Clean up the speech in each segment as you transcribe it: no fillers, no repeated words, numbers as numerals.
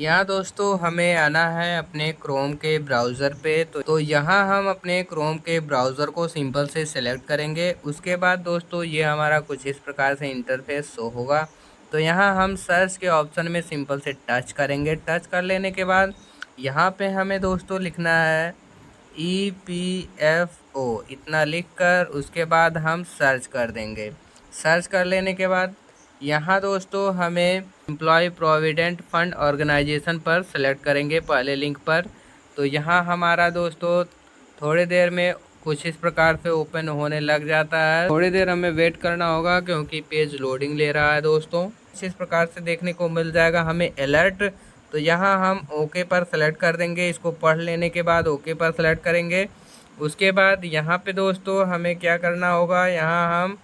यहाँ दोस्तों हमें आना है अपने क्रोम के ब्राउज़र पे। तो यहाँ हम अपने क्रोम के ब्राउज़र को सिंपल से सेलेक्ट करेंगे। उसके बाद दोस्तों ये हमारा कुछ इस प्रकार से इंटरफेस शो होगा। तो यहाँ हम सर्च के ऑप्शन में सिंपल से टच करेंगे। टच कर लेने के बाद यहाँ पे हमें दोस्तों लिखना है EPFO, इतना लिखकर उसके बाद हम सर्च कर देंगे। सर्च कर लेने के बाद यहाँ दोस्तों हमें एम्प्लॉय प्रोविडेंट फंड ऑर्गेनाइजेशन पर सेलेक्ट करेंगे पहले लिंक पर। तो यहाँ हमारा दोस्तों थोड़ी देर में कुछ इस प्रकार से ओपन होने लग जाता है। थोड़ी देर हमें वेट करना होगा क्योंकि पेज लोडिंग ले रहा है दोस्तों। इस प्रकार से देखने को मिल जाएगा हमें अलर्ट। तो यहाँ हम ओके पर सेलेक्ट कर देंगे। इसको पढ़ लेने के बाद ओके पर सेलेक्ट करेंगे। उसके बाद यहाँ पे दोस्तों हमें क्या करना होगा, यहाँ हम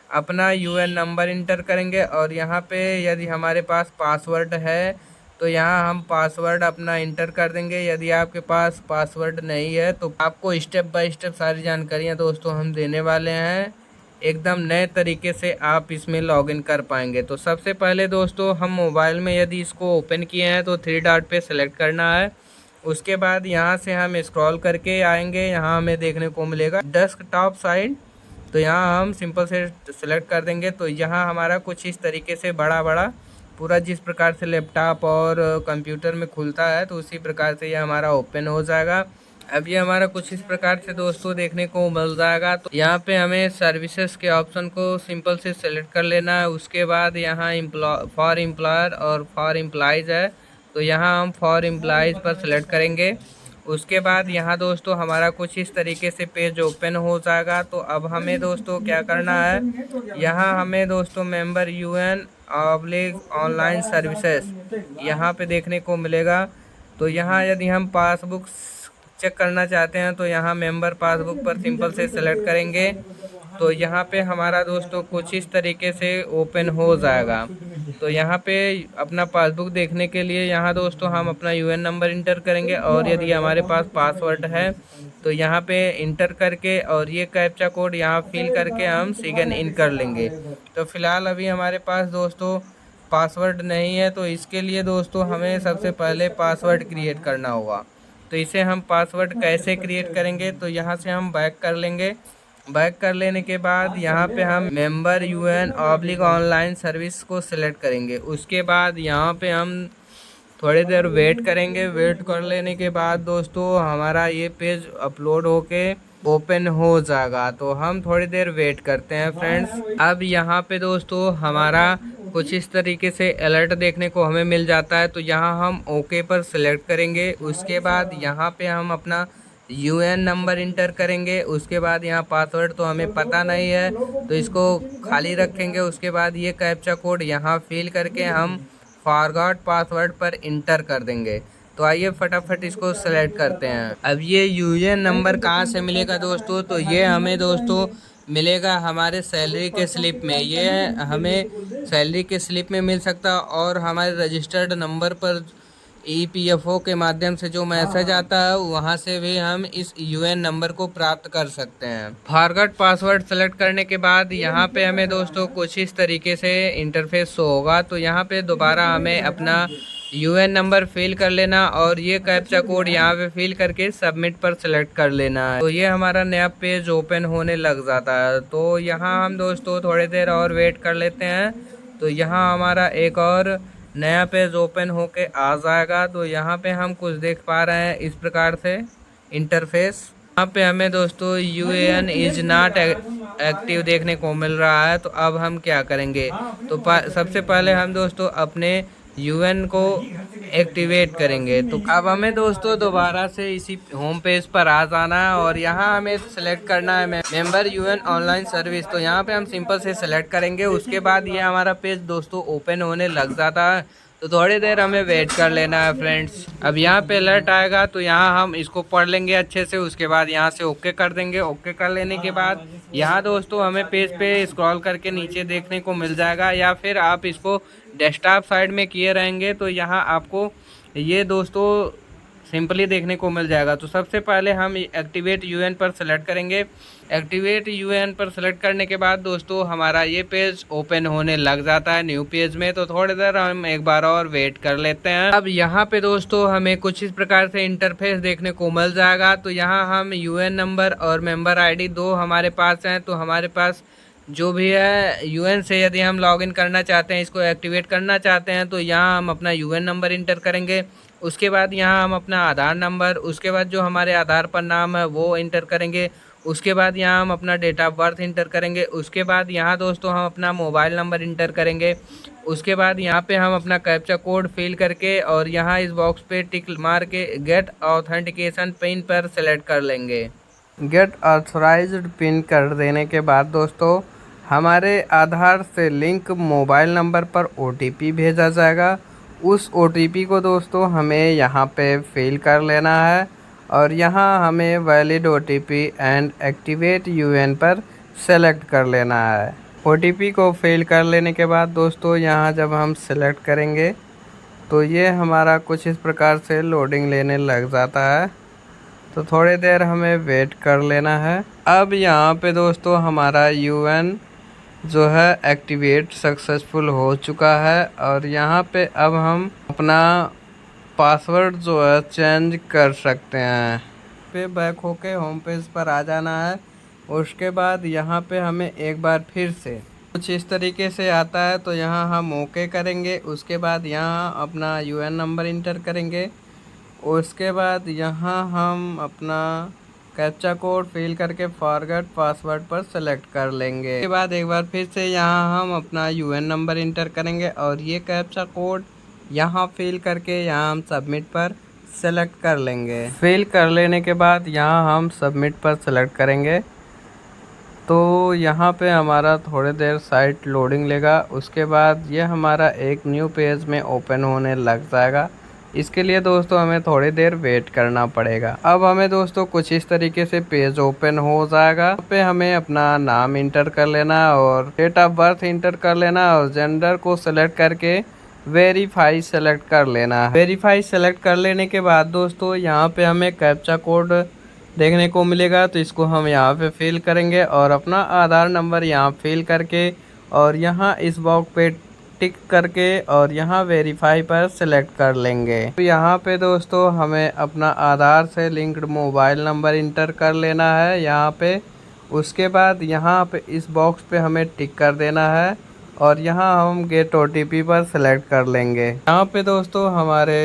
अपना UN नंबर इंटर करेंगे और यहाँ पे यदि हमारे पास पासवर्ड है तो यहाँ हम पासवर्ड अपना इंटर कर देंगे। यदि आपके पास पासवर्ड नहीं है तो आपको स्टेप बाय स्टेप सारी जानकारियाँ दोस्तों हम देने वाले हैं। एकदम नए तरीके से आप इसमें लॉगिन कर पाएंगे। तो सबसे पहले दोस्तों हम मोबाइल में यदि इसको ओपन किए हैं तो 3 डॉट पे सेलेक्ट करना है। उसके बाद यहाँ से हम स्क्रॉल करके आएंगे। यहाँ हमें देखने को मिलेगा डेस्कटॉप साइड। तो यहाँ हम सिंपल से सेलेक्ट कर देंगे। तो यहाँ हमारा कुछ इस तरीके से बड़ा बड़ा पूरा जिस प्रकार से लैपटॉप और कंप्यूटर में खुलता है तो उसी प्रकार से ये हमारा ओपन हो जाएगा। अब ये हमारा कुछ इस प्रकार से दोस्तों देखने को मिल जाएगा। तो यहाँ पे हमें सर्विसेज के ऑप्शन को सिंपल से सेलेक्ट कर लेना है। उसके बाद यहाँ फॉर एम्प्लॉयर और फॉर एम्प्लॉइज है, तो यहाँ हम फॉर एम्प्लॉइज पर सेलेक्ट करेंगे। उसके बाद यहाँ दोस्तों हमारा कुछ इस तरीके से पेज ओपन हो जाएगा। तो अब हमें दोस्तों क्या करना है, यहाँ हमें दोस्तों मेंबर UN ऑनलाइन सर्विसेज यहाँ पे देखने को मिलेगा। तो यहाँ यदि हम पासबुक चेक करना चाहते हैं तो यहाँ मेंबर पासबुक पर सिंपल से सेलेक्ट करेंगे। तो यहाँ पे हमारा दोस्तों कुछ इस तरीके से ओपन हो जाएगा। तो यहाँ पे अपना पासबुक देखने के लिए यहाँ दोस्तों हम अपना UN नंबर इंटर करेंगे और यदि हमारे पास पासवर्ड है तो यहाँ पे इंटर करके और ये कैप्चा कोड यहाँ फिल करके हम सिग्न इन कर लेंगे। तो फिलहाल अभी हमारे पास दोस्तों पासवर्ड नहीं है, तो इसके लिए दोस्तों हमें सबसे पहले पासवर्ड क्रिएट करना होगा। तो इसे हम पासवर्ड कैसे क्रिएट करेंगे, तो यहाँ से हम बैक कर लेंगे। बैक कर लेने के बाद यहाँ पे हम मेंबर UN ऑनलाइन सर्विस को सिलेक्ट करेंगे। उसके बाद यहाँ पे हम थोड़ी देर वेट करेंगे। वेट कर लेने के बाद दोस्तों हमारा ये पेज अपलोड होके ओपन हो जाएगा। तो हम थोड़ी देर वेट करते हैं फ्रेंड्स। अब यहाँ पे दोस्तों हमारा कुछ इस तरीके से अलर्ट देखने को हमें मिल जाता है। तो यहाँ हम ओके पर सेलेक्ट करेंगे। उसके बाद यहाँ पे हम अपना UN नंबर इंटर करेंगे। उसके बाद यहाँ पासवर्ड तो हमें पता नहीं है तो इसको खाली रखेंगे। उसके बाद ये कैप्चा कोड यहाँ फिल करके हम फॉरगॉट पासवर्ड पर इंटर कर देंगे। तो आइए फटाफट इसको सेलेक्ट करते हैं। अब ये UN नंबर कहाँ से मिलेगा दोस्तों, तो ये हमें दोस्तों मिलेगा हमारे सैलरी के स्लिप में। ये हमें सैलरी के स्लिप में मिल सकता और हमारे रजिस्टर्ड नंबर पर EPFO के माध्यम से जो मैसेज आता है वहाँ से भी हम इस UN नंबर को प्राप्त कर सकते हैं। फॉरगॉट पासवर्ड सेलेक्ट करने के बाद यहाँ पे हमें दोस्तों कुछ इस तरीके से इंटरफेस शो होगा। तो यहाँ पे दोबारा हमें अपना UN नंबर फिल कर लेना और ये कैप्चा कोड यहाँ पे फिल करके सबमिट पर सेलेक्ट कर लेना है। तो ये हमारा नया पेज ओपन होने लग जाता है। तो यहाँ हम दोस्तों थोड़ी देर और वेट कर लेते हैं। तो यहाँ हमारा एक और नया पेज ओपन होके आ जाएगा। तो यहाँ पे हम कुछ देख पा रहे हैं इस प्रकार से इंटरफेस। यहाँ पे हमें दोस्तों UN इज नॉट एक्टिव देखने को मिल रहा है। तो अब हम क्या करेंगे, तो सबसे पहले हम दोस्तों अपने UN को एक्टिवेट करेंगे। तो अब हमें दोस्तों दोबारा से इसी होम पेज पर आ जाना है और यहाँ हमें सेलेक्ट करना है मेंबर UN ऑनलाइन सर्विस। तो यहाँ पे हम सिंपल से सेलेक्ट करेंगे। उसके बाद ये हमारा पेज दोस्तों ओपन होने लग जाता है। तो थोड़ी देर हमें वेट कर लेना है फ्रेंड्स। अब यहाँ पे अलर्ट आएगा तो यहाँ हम इसको पढ़ लेंगे अच्छे से। उसके बाद यहाँ से ओके कर देंगे। ओके कर लेने के बाद यहाँ दोस्तों हमें पेज पे स्क्रॉल करके नीचे देखने को मिल जाएगा, या फिर आप इसको डेस्कटॉप साइड में किए रहेंगे तो यहाँ आपको ये दोस्तों सिंपली देखने को मिल जाएगा। तो सबसे पहले हम एक्टिवेट यूएन पर सेलेक्ट करेंगे। एक्टिवेट यूएन पर सेलेक्ट करने के बाद दोस्तों हमारा ये पेज ओपन होने लग जाता है न्यू पेज में। तो थोड़ी देर हम एक बार और वेट कर लेते हैं। अब यहाँ पे दोस्तों हमें कुछ इस प्रकार से इंटरफेस देखने को मिल जाएगा। तो यहाँ हम यूएन नंबर और मेंबर आईडी दो हमारे पास हैं। तो हमारे पास जो भी है यूएन से यदि हम लॉगिन करना चाहते हैं, इसको एक्टिवेट करना चाहते हैं, तो यहाँ हम अपना यूएन नंबर इंटर करेंगे। उसके बाद यहाँ हम अपना आधार नंबर, उसके बाद जो हमारे आधार पर नाम है वो इंटर करेंगे। उसके बाद यहाँ हम अपना डेट ऑफ बर्थ इंटर करेंगे। उसके बाद यहाँ दोस्तों हम अपना मोबाइल नंबर इंटर करेंगे। उसके बाद यहाँ पे हम अपना कैप्चा कोड फिल करके और यहाँ इस बॉक्स पे टिक मार के गेट ऑथेंटिकेशन पिन पर सेलेक्ट कर लेंगे। गेट ऑथराइज्ड पिन कर देने के बाद दोस्तों हमारे आधार से लिंक मोबाइल नंबर पर ओटीपी भेजा जाएगा। उस ओटीपी को दोस्तों हमें यहाँ पे फिल कर लेना है और यहाँ हमें valid OTP and activate UN पर सेलेक्ट कर लेना है। ओटीपी को फिल कर लेने के बाद दोस्तों यहाँ जब हम सेलेक्ट करेंगे तो ये हमारा कुछ इस प्रकार से लोडिंग लेने लग जाता है। तो थोड़ी देर हमें वेट कर लेना है। अब यहाँ पे दोस्तों हमारा यूएन जो है एक्टिवेट सक्सेसफुल हो चुका है और यहाँ पे अब हम अपना पासवर्ड जो है चेंज कर सकते हैं। पे बैक होके होम पेज पर आ जाना है। उसके बाद यहाँ पे हमें एक बार फिर से कुछ इस तरीके से आता है। तो यहाँ हम ओके करेंगे। उसके बाद यहाँ अपना यूएन नंबर इंटर करेंगे। उसके बाद यहाँ हम अपना कैप्चा कोड फिल करके फॉरगेट पासवर्ड पर सेलेक्ट कर लेंगे। उसके बाद एक बार फिर से यहाँ हम अपना यूएन नंबर इंटर करेंगे और ये कैप्चा कोड यहाँ फिल करके यहाँ हम सबमिट पर सेलेक्ट कर लेंगे। फिल कर लेने के बाद यहाँ हम सबमिट पर सेलेक्ट करेंगे। तो यहाँ पे हमारा थोड़ी देर साइट लोडिंग लेगा। उसके बाद ये हमारा एक न्यू पेज में ओपन होने लग जाएगा। इसके लिए दोस्तों हमें थोड़ी देर वेट करना पड़ेगा। अब हमें दोस्तों कुछ इस तरीके से पेज ओपन हो जाएगा। यहाँ पे हमें अपना नाम इंटर कर लेना और डेट ऑफ बर्थ इंटर कर लेना और जेंडर को सेलेक्ट करके वेरीफाई सेलेक्ट कर लेना। वेरीफाई सेलेक्ट कर लेने के बाद दोस्तों यहाँ पे हमें कैप्चा कोड देखने को मिलेगा। तो इसको हम यहाँ पे फिल करेंगे और अपना आधार नंबर यहाँ फिल करके और यहाँ इस बॉक्स पे टिक करके और यहाँ वेरीफाई पर सेलेक्ट कर लेंगे। तो यहाँ पे दोस्तों हमें अपना आधार से लिंक्ड मोबाइल नंबर इंटर कर लेना है यहाँ पे। उसके बाद यहाँ पे इस बॉक्स पे हमें टिक कर देना है और यहाँ हम गेट ओटीपी पर सेलेक्ट कर लेंगे। यहाँ पे दोस्तों हमारे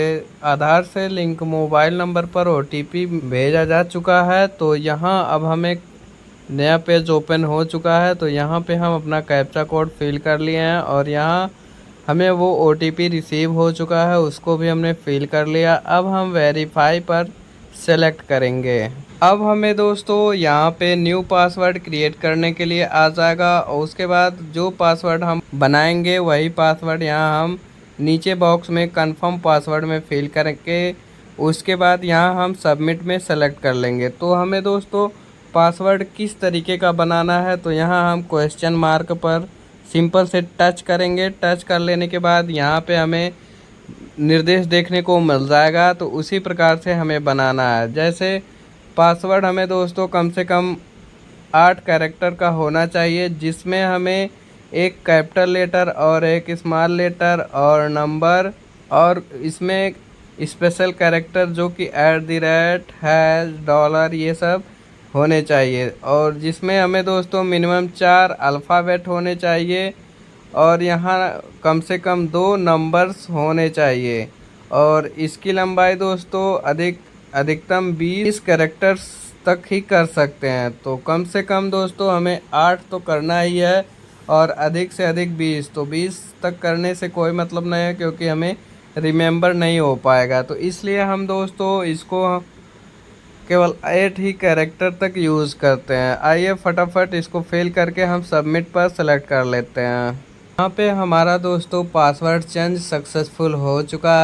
आधार से लिंक मोबाइल नंबर पर ओटीपी भेजा जा चुका है। तो यहाँ अब हमें नया पेज ओपन हो चुका है। तो यहाँ पे हम अपना कैप्चा कोड फिल कर लिए हैं और यहाँ हमें वो ओटीपी रिसीव हो चुका है, उसको भी हमने फिल कर लिया। अब हम वेरीफाई पर सेलेक्ट करेंगे। अब हमें दोस्तों यहाँ पे न्यू पासवर्ड क्रिएट करने के लिए आ जाएगा और उसके बाद जो पासवर्ड हम बनाएंगे वही पासवर्ड यहाँ हम नीचे बॉक्स में कंफर्म पासवर्ड में फिल करके उसके बाद यहाँ हम सबमिट में सेलेक्ट कर लेंगे। तो हमें दोस्तों पासवर्ड किस तरीके का बनाना है, तो यहाँ हम क्वेश्चन मार्क पर सिंपल से टच करेंगे। टच कर लेने के बाद यहाँ पे हमें निर्देश देखने को मिल जाएगा। तो उसी प्रकार से हमें बनाना है। जैसे पासवर्ड हमें दोस्तों कम से कम 8 कैरेक्टर का होना चाहिए, जिसमें हमें एक कैपिटल लेटर और एक स्मॉल लेटर और नंबर और इसमें स्पेशल कैरेक्टर जो कि @ $, ये सब होने चाहिए और जिसमें हमें दोस्तों मिनिमम 4 अल्फ़ाबेट होने चाहिए और यहाँ कम से कम 2 नंबर्स होने चाहिए और इसकी लंबाई दोस्तों अधिकतम 20 कैरेक्टर्स तक ही कर सकते हैं। तो कम से कम दोस्तों हमें 8 तो करना ही है और अधिक से अधिक 20। तो 20 तक करने से कोई मतलब नहीं है क्योंकि हमें रिमेंबर नहीं हो पाएगा। तो इसलिए हम दोस्तों इसको केवल 8 ही कैरेक्टर तक यूज़ करते हैं। आइए फटाफट इसको फिल करके हम सबमिट पर सेलेक्ट कर लेते हैं। यहाँ पे हमारा दोस्तों पासवर्ड चेंज सक्सेसफुल हो चुका है।